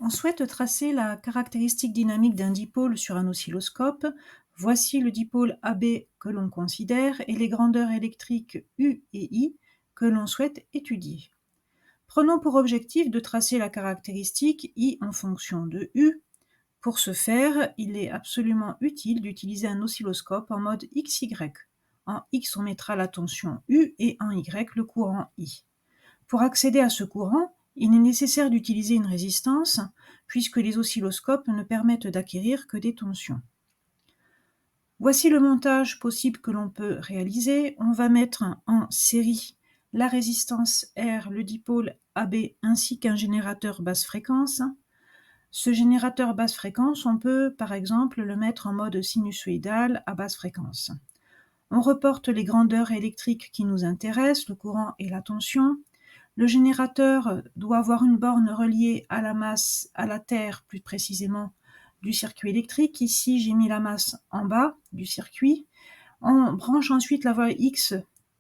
On souhaite tracer la caractéristique dynamique d'un dipôle sur un oscilloscope. Voici le dipôle AB que l'on considère et les grandeurs électriques U et I que l'on souhaite étudier. Prenons pour objectif de tracer la caractéristique I en fonction de U. Pour ce faire, il est absolument utile d'utiliser un oscilloscope en mode XY. En X, on mettra la tension U et en Y, le courant I. Pour accéder à ce courant, il est nécessaire d'utiliser une résistance, puisque les oscilloscopes ne permettent d'acquérir que des tensions. Voici le montage possible que l'on peut réaliser. On va mettre en série la résistance R, le dipôle AB, ainsi qu'un générateur basse fréquence. Ce générateur basse fréquence, on peut par exemple le mettre en mode sinusoïdal à basse fréquence. On reporte les grandeurs électriques qui nous intéressent, le courant et la tension. Le générateur doit avoir une borne reliée à la masse, à la terre plus précisément, du circuit électrique. Ici, j'ai mis la masse en bas du circuit. On branche ensuite la voie X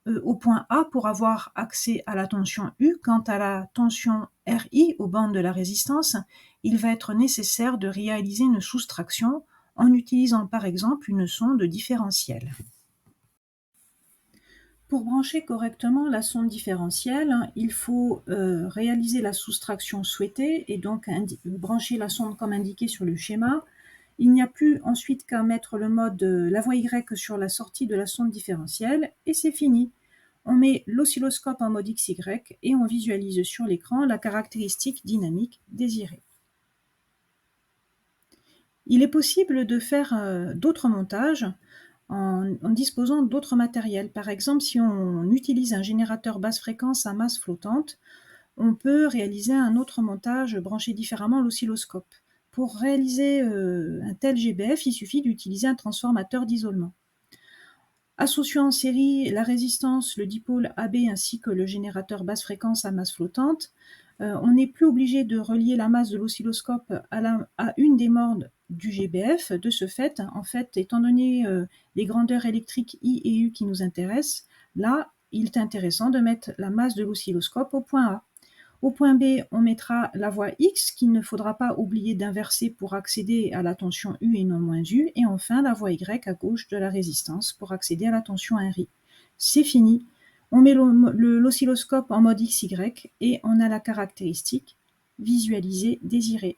au point A pour avoir accès à la tension U. Quant à la tension RI aux bandes de la résistance, il va être nécessaire de réaliser une soustraction en utilisant par exemple une sonde différentielle. Pour brancher correctement la sonde différentielle, il faut réaliser la soustraction souhaitée et donc brancher la sonde comme indiqué sur le schéma. Il n'y a plus ensuite qu'à mettre le mode la voie Y sur la sortie de la sonde différentielle et c'est fini. On met l'oscilloscope en mode XY et on visualise sur l'écran la caractéristique dynamique désirée. Il est possible de faire d'autres montages en disposant d'autres matériels. Par exemple, si on utilise un générateur basse fréquence à masse flottante, on peut réaliser un autre montage branché différemment à l'oscilloscope. Pour réaliser un tel GBF, il suffit d'utiliser un transformateur d'isolement. Associant en série la résistance, le dipôle AB ainsi que le générateur basse fréquence à masse flottante, on n'est plus obligé de relier la masse de l'oscilloscope à une des bornes du GBF. De ce fait, en fait, étant donné les grandeurs électriques I et U qui nous intéressent, là, il est intéressant de mettre la masse de l'oscilloscope au point A. Au point B, on mettra la voie X qu'il ne faudra pas oublier d'inverser pour accéder à la tension U et non moins U, et enfin la voie Y à gauche de la résistance pour accéder à la tension RI. C'est fini. On met l'oscilloscope en mode XY et on a la caractéristique visualisée désirée.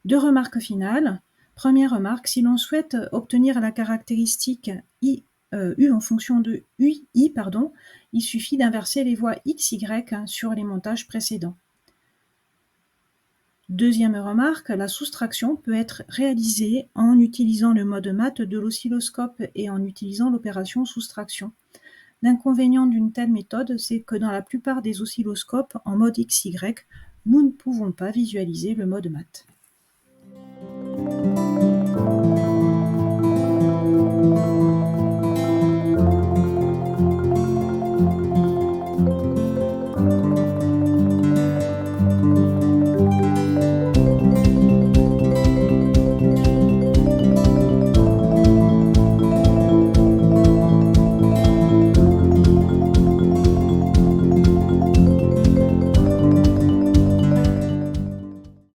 Deux remarques finales. Première remarque, si l'on souhaite obtenir la caractéristique U en fonction de UI, il suffit d'inverser les voies XY sur les montages précédents. Deuxième remarque, la soustraction peut être réalisée en utilisant le mode mat de l'oscilloscope et en utilisant l'opération soustraction. L'inconvénient d'une telle méthode, c'est que dans la plupart des oscilloscopes en mode XY, nous ne pouvons pas visualiser le mode mat.